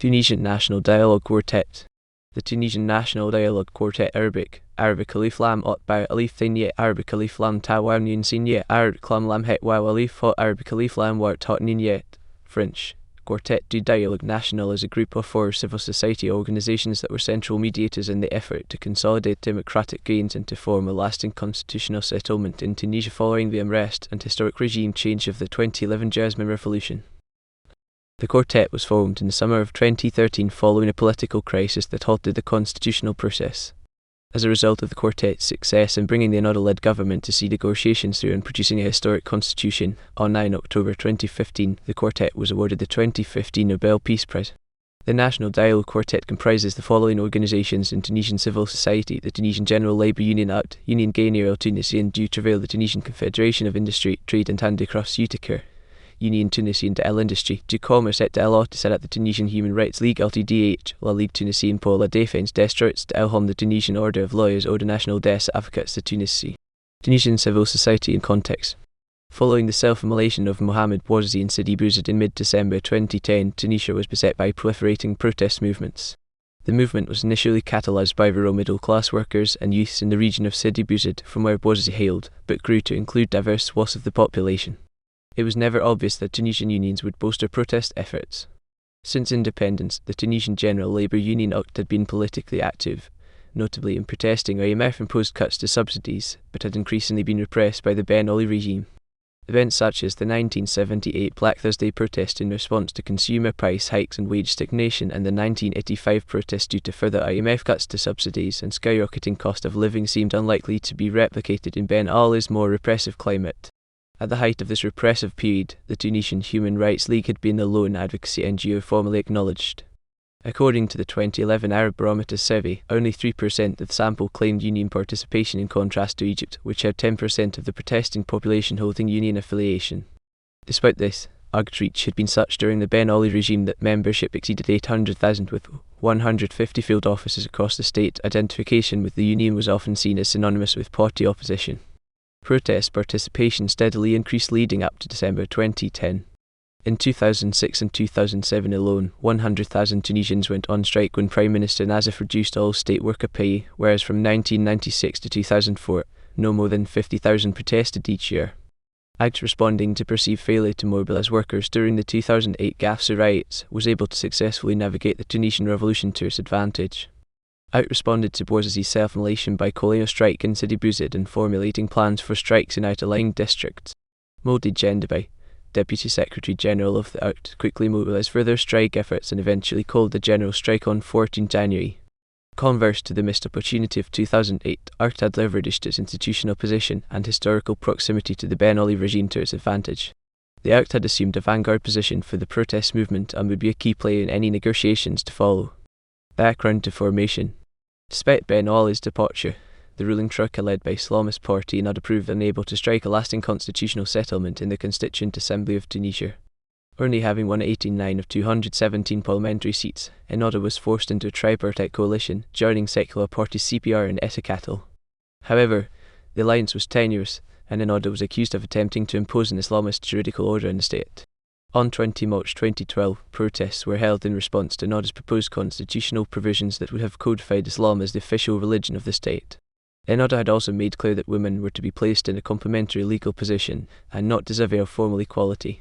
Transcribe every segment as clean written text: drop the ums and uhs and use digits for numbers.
Tunisian National Dialogue Quartet. The Tunisian National Dialogue Quartet Arabic Alif Lam Ot Ba Alif Thania Arabic Alif Lam Ta Waw Nun Sinya Arabic Lam Lam Het Waw Alif Hot Arabic Alif Lam Wart Hot Ninyet French Quartet du Dialogue National is a group of 4 civil society organizations that were central mediators in the effort to consolidate democratic gains and to form a lasting constitutional settlement in Tunisia following the unrest and historic regime change of the 2011 Jasmine Revolution. The quartet was formed in the summer of 2013 following a political crisis that halted the constitutional process. As a result of the quartet's success in bringing the Ennahda-led government to see negotiations through and producing a historic constitution, on 9 October 2015, the quartet was awarded the 2015 Nobel Peace Prize. The National Dialogue Quartet comprises the following organizations in Tunisian civil society: the Tunisian General Labour Union ACT, Union Générale Tunisienne du Travail, the Tunisian Confederation of Industry, Trade and Handicrafts UTICA, Union Tunisienne de l'Industrie, du Commerce et de l'Artisanat, the Tunisian Human Rights League LTDH, La Ligue Tunisienne pour la Défense des Droits de l'Homme, the Tunisian Order of Lawyers, Ordre National des Avocats, the Tunisie. Tunisian civil society in context. Following the self-immolation of Mohamed Bouazizi in Sidi Bouzid in mid-December 2010, Tunisia was beset by proliferating protest movements. The movement was initially catalysed by rural middle-class workers and youths in the region of Sidi Bouzid, from where Bouazizi hailed, but grew to include diverse swaths of the population. It was never obvious that Tunisian unions would bolster protest efforts. Since independence, the Tunisian General Labour Union ACT had been politically active, notably in protesting IMF-imposed cuts to subsidies, but had increasingly been repressed by the Ben Ali regime. Events such as the 1978 Black Thursday protest in response to consumer price hikes and wage stagnation, and the 1985 protest due to further IMF cuts to subsidies and skyrocketing cost of living seemed unlikely to be replicated in Ben Ali's more repressive climate. At the height of this repressive period, the Tunisian Human Rights League had been the lone advocacy NGO formally acknowledged. According to the 2011 Arab Barometer survey, only 3% of the sample claimed union participation, in contrast to Egypt, which had 10% of the protesting population holding union affiliation. Despite this, ACT's reach had been such during the Ben Ali regime that membership exceeded 800,000, with 150 field offices across the state. Identification with the union was often seen as synonymous with party opposition. Protest participation steadily increased leading up to December 2010. In 2006 and 2007 alone, 100,000 Tunisians went on strike when Prime Minister Nazif reduced all state worker pay, whereas from 1996 to 2004, no more than 50,000 protested each year. ACT, responding to perceived failure to mobilise workers during the 2008 Gafsa riots, was able to successfully navigate the Tunisian revolution to its advantage. ACT responded to Bouazizi's self-immolation by calling a strike in Sidi Bouzid and formulating plans for strikes in outlying districts. Mouldi Gendebay, Deputy Secretary General of the ACT, quickly mobilised further strike efforts and eventually called the general strike on 14 January. Converse to the missed opportunity of 2008, ACT had leveraged its institutional position and historical proximity to the Ben Ali regime to its advantage. The ACT had assumed a vanguard position for the protest movement and would be a key player in any negotiations to follow. Background to formation. Despite Ben Ali's departure, the ruling troika led by Islamist party Ennahda proved unable to strike a lasting constitutional settlement in the Constituent Assembly of Tunisia. Only having won 89 of 217 parliamentary seats, Ennahda was forced into a tripartite coalition, joining secular parties CPR and Eticatal. However, the alliance was tenuous, and Ennahda was accused of attempting to impose an Islamist juridical order in the state. On 20 March 2012, protests were held in response to Ennahda's proposed constitutional provisions that would have codified Islam as the official religion of the state. Ennahda had also made clear that women were to be placed in a complementary legal position and not deserving of formal equality.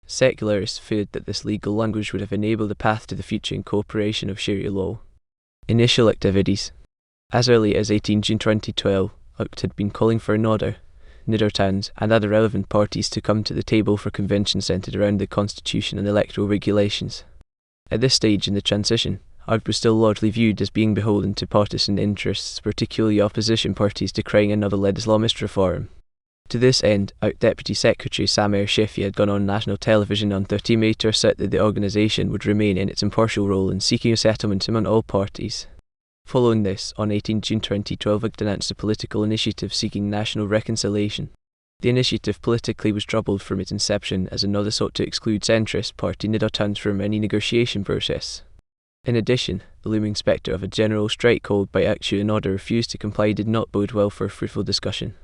Secularists feared that this legal language would have enabled a path to the future incorporation of Sharia law. Initial activities. As early as 18 June 2012, ACT had been calling for Ennahda, Nidertowns and other relevant parties to come to the table for conventions centred around the constitution and electoral regulations. At this stage in the transition, ACT was still largely viewed as being beholden to partisan interests, particularly opposition parties decrying Ennahda-led Islamist reform. To this end, ACT Deputy Secretary Samer Shefi had gone on national television on 30 May to assert that the organisation would remain in its impartial role in seeking a settlement among all parties. Following this, on 18 June 2012, ACT announced a political initiative seeking national reconciliation. The initiative politically was troubled from its inception, as Ennahda sought to exclude centrist party Nidertowns from any negotiation process. In addition, the looming spectre of a general strike called by ACT should Ennahda refused to comply did not bode well for a fruitful discussion.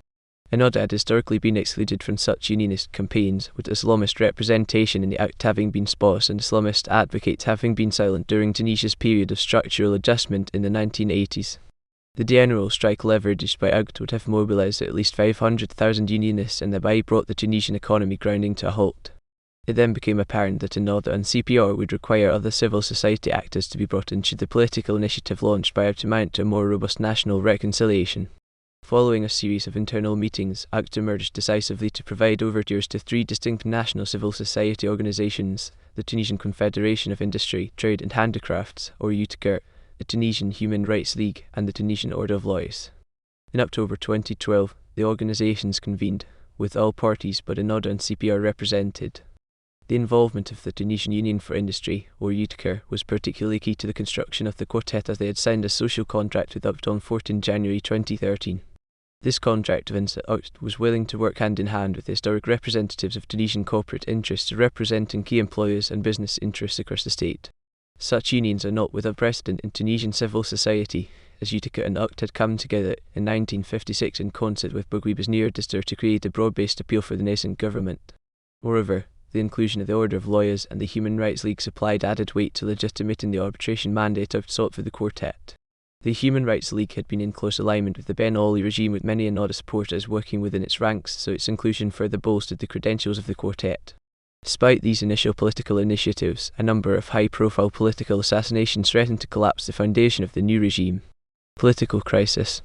Ennahda had historically been excluded from such unionist campaigns, with Islamist representation in the act having been sparse and Islamist advocates having been silent during Tunisia's period of structural adjustment in the 1980s. The general strike leveraged by UGT would have mobilized at least 500,000 unionists and thereby brought the Tunisian economy grinding to a halt. It then became apparent that Ennahda and CPR would require other civil society actors to be brought in should the political initiative launched by UGT amount to a more robust national reconciliation. Following a series of internal meetings, UGT emerged decisively to provide overtures to three distinct national civil society organisations: the Tunisian Confederation of Industry, Trade and Handicrafts, or UTICA, the Tunisian Human Rights League, and the Tunisian Ordre of Lawyers. In October 2012, the organisations convened, with all parties but Ennahda and CPR represented. The involvement of the Tunisian Union for Industry, or UTICA, was particularly key to the construction of the quartet, as they had signed a social contract with UGT on 14 January 2013. This contract evinced that UGT was willing to work hand in hand with the historic representatives of Tunisian corporate interests representing key employers and business interests across the state. Such unions are not without precedent in Tunisian civil society, as UTICA and UGT had come together in 1956 in concert with Bourguiba's Near-Dister to create a broad-based appeal for the nascent government. Moreover, the inclusion of the Ordre of Lawyers and the Human Rights League supplied added weight to legitimating the arbitration mandate UGT sought for the quartet. The Human Rights League had been in close alignment with the Ben Ali regime, with many Ennahda supporters working within its ranks, so its inclusion further bolstered the credentials of the quartet. Despite these initial political initiatives, a number of high-profile political assassinations threatened to collapse the foundation of the new regime. Political crisis.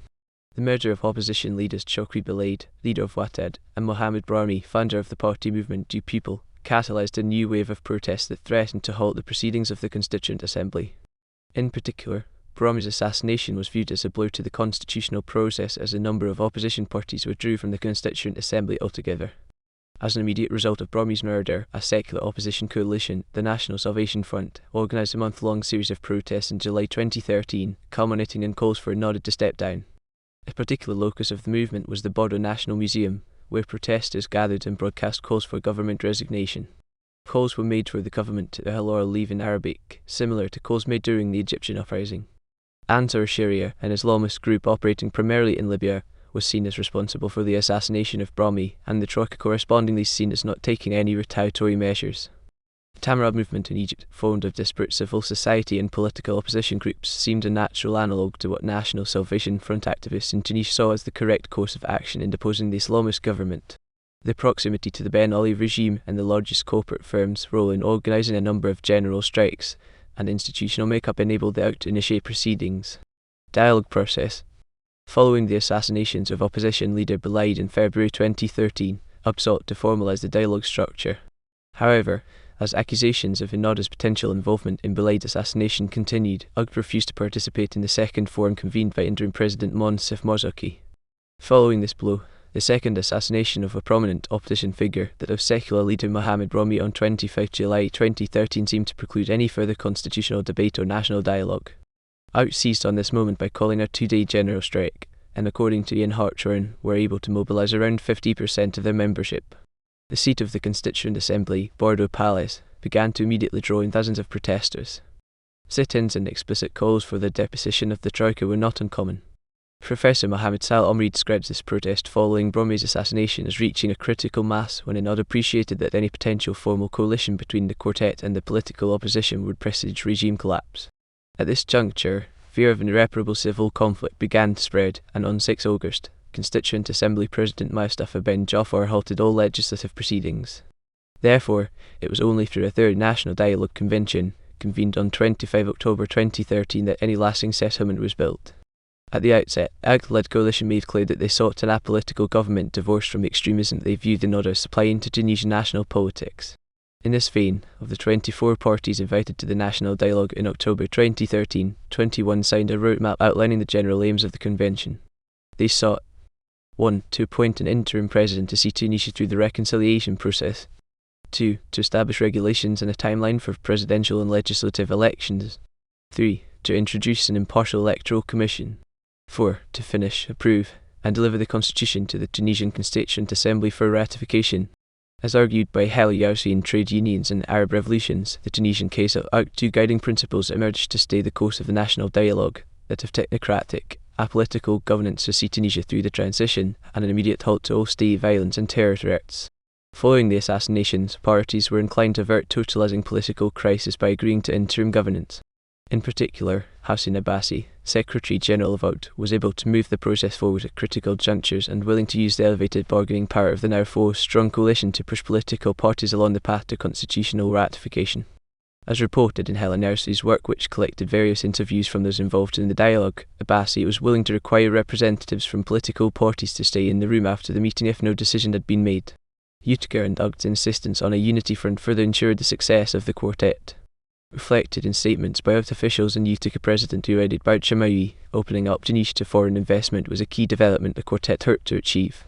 The murder of opposition leaders Chokri Belaid, leader of Ouattara, and Mohamed Brahmi, founder of the party movement Du People, catalysed a new wave of protests that threatened to halt the proceedings of the Constituent Assembly. In particular, Brahmi's assassination was viewed as a blow to the constitutional process, as a number of opposition parties withdrew from the Constituent Assembly altogether. As an immediate result of Brahmi's murder, a secular opposition coalition, the National Salvation Front, organised a month-long series of protests in July 2013, culminating in calls for Ennahda to step down. A particular locus of the movement was the Bordeaux National Museum, where protesters gathered and broadcast calls for government resignation. Calls were made for the government to halal leave in Arabic, similar to calls made during the Egyptian uprising. Ansar Sharia, an Islamist group operating primarily in Libya, was seen as responsible for the assassination of Brahmi, and the Troika correspondingly seen as not taking any retaliatory measures. The Tamarab movement in Egypt, formed of disparate civil society and political opposition groups, seemed a natural analogue to what National Salvation Front activists in Tunisia saw as the correct course of action in deposing the Islamist government. The proximity to the Ben Ali regime and the largest corporate firms' role in organising a number of general strikes and institutional makeup enabled the UGT to initiate proceedings. Dialogue process. Following the assassinations of opposition leader Belaid in February 2013, UGT sought to formalise the dialogue structure. However, as accusations of Ennahda's potential involvement in Belaid's assassination continued, UGT refused to participate in the second forum convened by interim President Monsef Mouzaki. Following this blow, the second assassination of a prominent opposition figure, that of secular leader Mohamed Brahmi on 25 July 2013, seemed to preclude any further constitutional debate or national dialogue. UGT seized on this moment by calling a two-day general strike, and according to Ian Hartshorn, were able to mobilise around 50% of their membership. The seat of the Constituent Assembly, Bordeaux Palace, began to immediately draw in thousands of protesters. Sit-ins and explicit calls for the deposition of the Troika were not uncommon. Professor Mohamed Sal Omri describes this protest following Brahmi's assassination as reaching a critical mass when Ennahda appreciated that any potential formal coalition between the quartet and the political opposition would presage regime collapse. At this juncture, fear of an irreparable civil conflict began to spread, and on 6 August, Constituent Assembly President Mustafa Ben Jafar halted all legislative proceedings. Therefore, it was only through a third National Dialogue Convention, convened on 25 October 2013, that any lasting settlement was built. At the outset, Ennahda-led coalition made clear that they sought an apolitical government divorced from the extremism they viewed Ennahda as supplying to Tunisian national politics. In this vein, of the 24 parties invited to the National Dialogue in October 2013, 21 signed a roadmap outlining the general aims of the convention. They sought 1. To appoint an interim president to see Tunisia through the reconciliation process. 2. To establish regulations and a timeline for presidential and legislative elections. 3. To introduce an impartial electoral commission. 4. To finish, approve, and deliver the constitution to the Tunisian Constituent Assembly for ratification. As argued by highly Yaoussian trade unions and Arab revolutions, the Tunisian case of UGT, 2 guiding principles emerged to stay the course of the national dialogue, that of technocratic apolitical governance to see Tunisia through the transition, and an immediate halt to all state violence and terror threats. Following the assassinations, parties were inclined to avert totalizing political crisis by agreeing to interim governance. In particular, Hassan Abbasi, Secretary General of UGT, was able to move the process forward at critical junctures and willing to use the elevated bargaining power of the now strong coalition to push political parties along the path to constitutional ratification. As reported in Helen Ersley's work, which collected various interviews from those involved in the dialogue, Abbasi was willing to require representatives from political parties to stay in the room after the meeting if no decision had been made. UTICA and UGT's insistence on a unity front further ensured the success of the quartet. Reflected in statements by UGT officials and UTICA President Ouaid Boutchamaoui, opening up Tunisia to foreign investment was a key development the quartet hoped to achieve.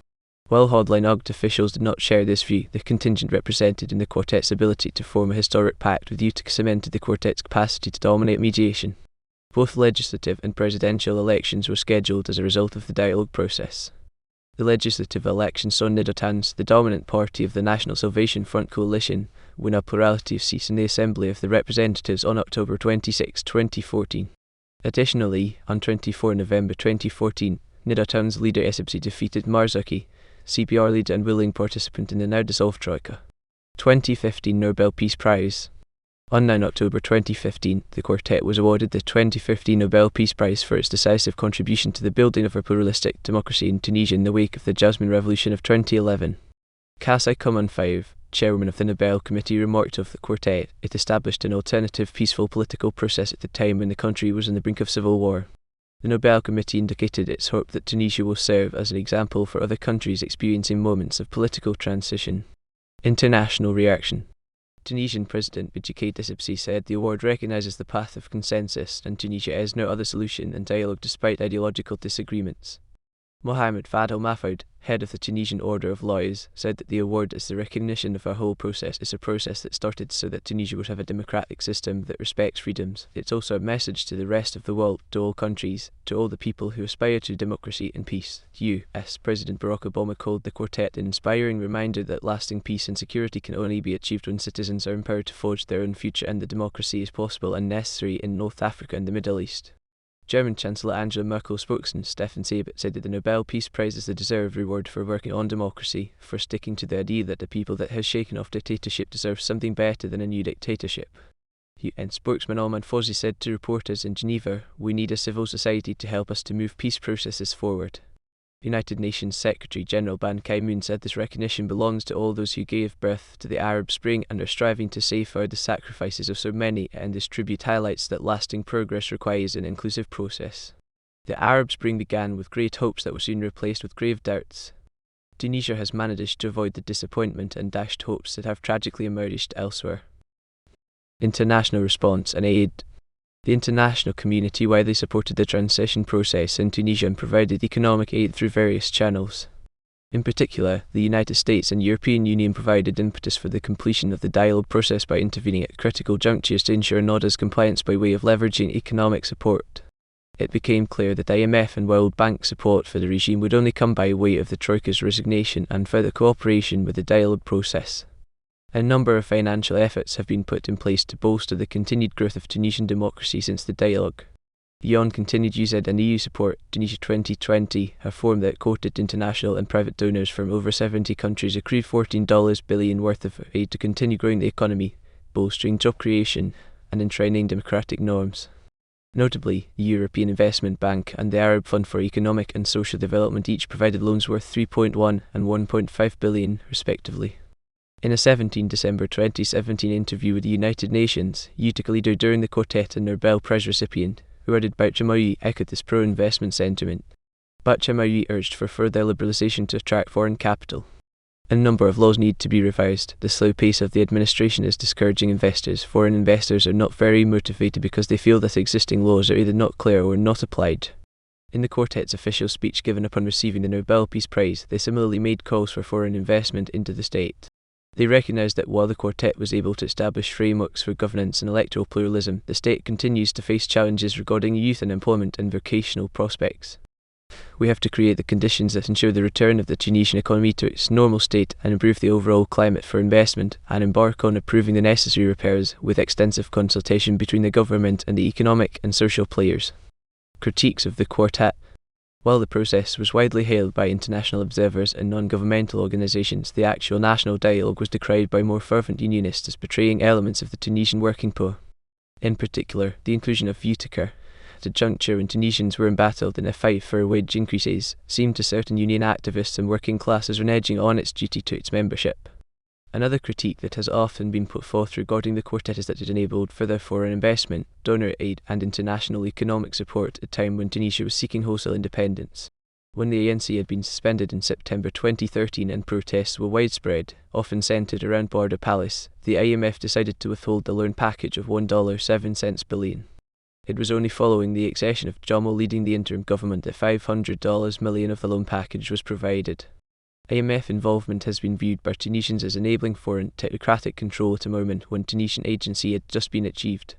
While hardline UGT officials did not share this view, the contingent represented in the quartet's ability to form a historic pact with UTICA cemented the quartet's capacity to dominate mediation. Both legislative and presidential elections were scheduled as a result of the dialogue process. The legislative election saw Ennahda-led, the dominant party of the National Salvation Front coalition, win a plurality of seats in the Assembly of the Representatives on October 26, 2014. Additionally, on 24 November 2014, Ennahda-led's leader Essebsi defeated Marzouki, CPR leader and willing participant in the now-dissolved Troika. 2015 Nobel Peace Prize. On 9 October 2015, the quartet was awarded the 2015 Nobel Peace Prize for its decisive contribution to the building of a pluralistic democracy in Tunisia in the wake of the Jasmine Revolution of 2011. Kasai Kumanfive, chairman of the Nobel Committee, remarked of the quartet, it established an alternative peaceful political process at the time when the country was on the brink of civil war. The Nobel Committee indicated its hope that Tunisia will serve as an example for other countries experiencing moments of political transition. International reaction. Tunisian President Bidjikait Essebsi said the award recognises the path of consensus and Tunisia has no other solution than dialogue despite ideological disagreements. Mohamed Fadel Mahfoud, head of the Tunisian Order of Lawyers, said that the award is the recognition of our whole process. It's a process that started so that Tunisia would have a democratic system that respects freedoms. It's also a message to the rest of the world, to all countries, to all the people who aspire to democracy and peace. U.S. President Barack Obama called the quartet an inspiring reminder that lasting peace and security can only be achieved when citizens are empowered to forge their own future and that democracy is possible and necessary in North Africa and the Middle East. German Chancellor Angela Merkel's spokesman Stefan Seibert said that the Nobel Peace Prize is the deserved reward for working on democracy, for sticking to the idea that the people that has shaken off dictatorship deserve something better than a new dictatorship. UN spokesman Alman Fawzi said to reporters in Geneva, "We need a civil society to help us to move peace processes forward." United Nations Secretary General Ban Ki-moon said this recognition belongs to all those who gave birth to the Arab Spring and are striving to safeguard the sacrifices of so many, and this tribute highlights that lasting progress requires an inclusive process. The Arab Spring began with great hopes that were soon replaced with grave doubts. Tunisia has managed to avoid the disappointment and dashed hopes that have tragically emerged elsewhere. International response and aid. The international community widely supported the transition process in Tunisia and provided economic aid through various channels. In particular, the United States and European Union provided impetus for the completion of the dialogue process by intervening at critical junctures to ensure Ennahda's compliance by way of leveraging economic support. It became clear that IMF and World Bank support for the regime would only come by way of the Troika's resignation and further cooperation with the dialogue process. A number of financial efforts have been put in place to bolster the continued growth of Tunisian democracy since the dialogue. Beyond continued UZ and EU support, Tunisia 2020 have formed that quoted international and private donors from over 70 countries accrued $14 billion worth of aid to continue growing the economy, bolstering job creation, and enshrining democratic norms. Notably, the European Investment Bank and the Arab Fund for Economic and Social Development each provided loans worth $3.1 and $1.5 billion, respectively. In a 17 December 2017 interview with the United Nations, UTICA leader during the quartet and Nobel Prize recipient, Ouaid Boutchamaoui, echoed this pro-investment sentiment. Boutchamaoui urged for further liberalisation to attract foreign capital. A number of laws need to be revised. The slow pace of the administration is discouraging investors. Foreign investors are not very motivated because they feel that existing laws are either not clear or not applied. In the quartet's official speech given upon receiving the Nobel Peace Prize, they similarly made calls for foreign investment into the state. They recognised that while the quartet was able to establish frameworks for governance and electoral pluralism, the state continues to face challenges regarding youth unemployment and vocational prospects. We have to create the conditions that ensure the return of the Tunisian economy to its normal state and improve the overall climate for investment, and embark on approving the necessary repairs with extensive consultation between the government and the economic and social players. Critiques of the quartet. While the process was widely hailed by international observers and non-governmental organisations, the actual national dialogue was decried by more fervent unionists as betraying elements of the Tunisian working poor. In particular, the inclusion of UTICA, at a juncture when Tunisians were embattled in a fight for wage increases, seemed to certain union activists and working classes reneging on its duty to its membership. Another critique that has often been put forth regarding the quartet is that it enabled further foreign investment, donor aid and international economic support at a time when Tunisia was seeking wholesale independence. When the ANC had been suspended in September 2013 and protests were widespread, often centred around Border Palace, the IMF decided to withhold the loan package of $1.07 billion. It was only following the accession of Jomo leading the interim government that $500 million of the loan package was provided. IMF involvement has been viewed by Tunisians as enabling foreign technocratic control at a moment when Tunisian agency had just been achieved.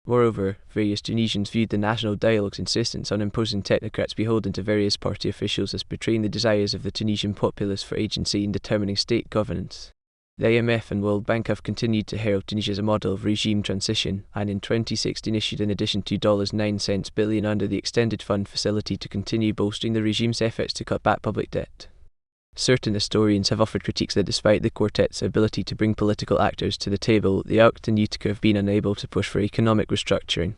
Moreover, various Tunisians viewed the national dialogue's insistence on imposing technocrats beholden to various party officials as betraying the desires of the Tunisian populace for agency in determining state governance. The IMF and World Bank have continued to herald Tunisia as a model of regime transition, and in 2016 issued an addition to $9 billion under the Extended Fund facility to continue bolstering the regime's efforts to cut back public debt. Certain historians have offered critiques that despite the quartet's ability to bring political actors to the table, the UGT and UTICA have been unable to push for economic restructuring.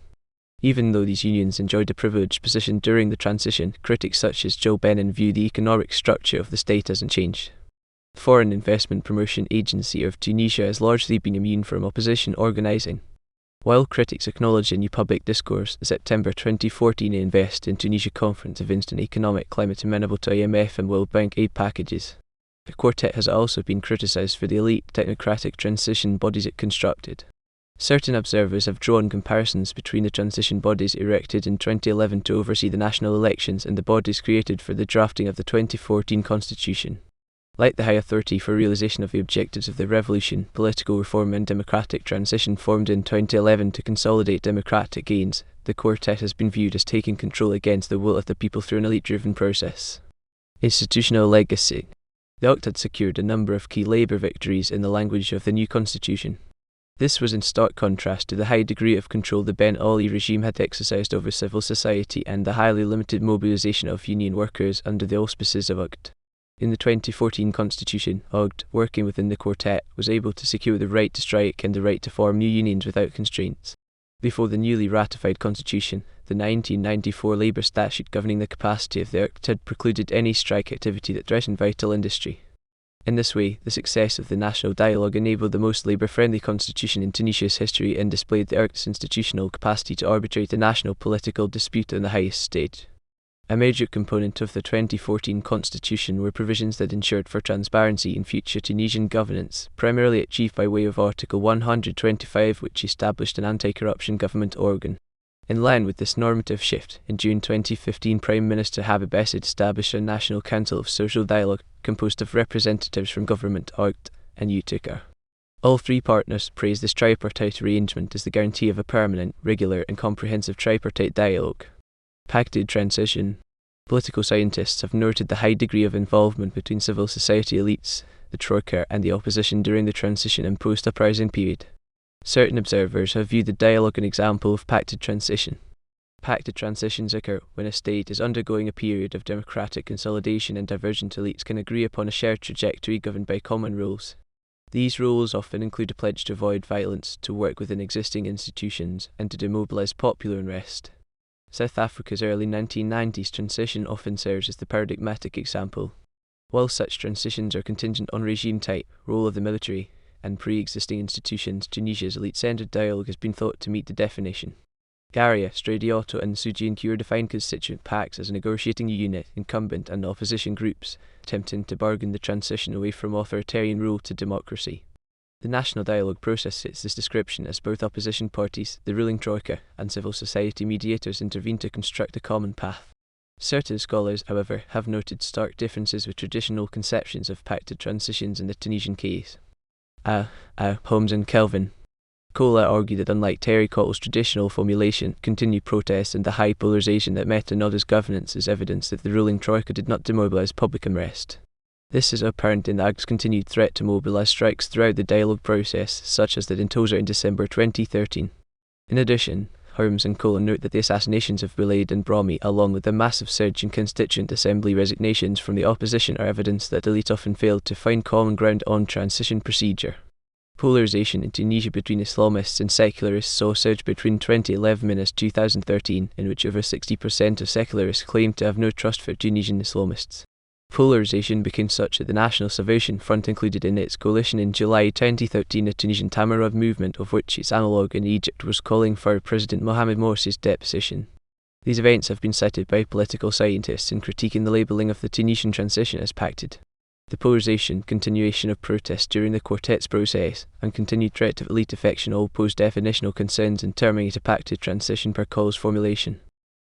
Even though these unions enjoyed a privileged position during the transition, critics such as Joe Benin view the economic structure of the state hasn't changed. The Foreign Investment Promotion Agency of Tunisia has largely been immune from opposition organising. While critics acknowledge in new public discourse, the September 2014 Invest in Tunisia conference evinced an economic climate amenable to IMF and World Bank aid packages. The quartet has also been criticised for the elite technocratic transition bodies it constructed. Certain observers have drawn comparisons between the transition bodies erected in 2011 to oversee the national elections and the bodies created for the drafting of the 2014 constitution. Like the High Authority for Realization of the Objectives of the Revolution, Political Reform and Democratic Transition formed in 2011 to consolidate democratic gains, the quartet has been viewed as taking control against the will of the people through an elite-driven process. Institutional legacy. The UGT had secured a number of key labour victories in the language of the new constitution. This was in stark contrast to the high degree of control the Ben Ali regime had exercised over civil society and the highly limited mobilisation of union workers under the auspices of UGT. In the 2014 constitution, UGT, working within the quartet, was able to secure the right to strike and the right to form new unions without constraints. Before the newly ratified constitution, the 1994 labour statute governing the capacity of the UGT had precluded any strike activity that threatened vital industry. In this way, the success of the national dialogue enabled the most labour-friendly constitution in Tunisia's history and displayed the UGT's institutional capacity to arbitrate a national political dispute on the highest stage. A major component of the 2014 constitution were provisions that ensured for transparency in future Tunisian governance, primarily achieved by way of Article 125, which established an anti-corruption government organ. In line with this normative shift, in June 2015 Prime Minister Habib Essed established a National Council of Social Dialogue composed of representatives from government, UGT and UTICA. All three partners praised this tripartite arrangement as the guarantee of a permanent, regular and comprehensive tripartite dialogue. Pacted transition. Political scientists have noted the high degree of involvement between civil society elites, the Troika and the opposition during the transition and post-uprising period. Certain observers have viewed the dialogue an example of pacted transition. Pacted transitions occur when a state is undergoing a period of democratic consolidation and divergent elites can agree upon a shared trajectory governed by common rules. These rules often include a pledge to avoid violence, to work within existing institutions, and to demobilise popular unrest. South Africa's early 1990s transition often serves as the paradigmatic example. While such transitions are contingent on regime type, role of the military, and pre-existing institutions, Tunisia's elite-centred dialogue has been thought to meet the definition. Garia, Stradiotto and Soujian defined constituent pacts as a negotiating unit, incumbent and opposition groups, attempting to bargain the transition away from authoritarian rule to democracy. The national dialogue process fits this description as both opposition parties, the ruling troika, and civil society mediators intervene to construct a common path. Certain scholars, however, have noted stark differences with traditional conceptions of pacted transitions in the Tunisian case. Holmes and Kelvin. Kola argue that unlike Terry Cottle's traditional formulation, continued protests and the high polarisation that met Ennahda's governance is evidence that the ruling troika did not demobilise public unrest. This is apparent in the UGT's continued threat to mobilise strikes throughout the dialogue process, such as the Dentosa in December 2013. In addition, Holmes and Cole note that the assassinations of Boulade and Brahmi, along with the massive surge in Constituent Assembly resignations from the opposition, are evidence that elite often failed to find common ground on transition procedure. Polarization in Tunisia between Islamists and secularists saw a surge between 2011 and 2013, in which over 60% of secularists claimed to have no trust for Tunisian Islamists. Polarization became such that the National Salvation Front included in its coalition in July 2013 a Tunisian Tamarod movement, of which its analogue in Egypt was calling for President Mohamed Morsi's deposition. These events have been cited by political scientists in critiquing the labelling of the Tunisian transition as pacted. The polarization, continuation of protests during the quartet's process, and continued threat of elite defection all pose definitional concerns in terming it a pacted transition per call's formulation.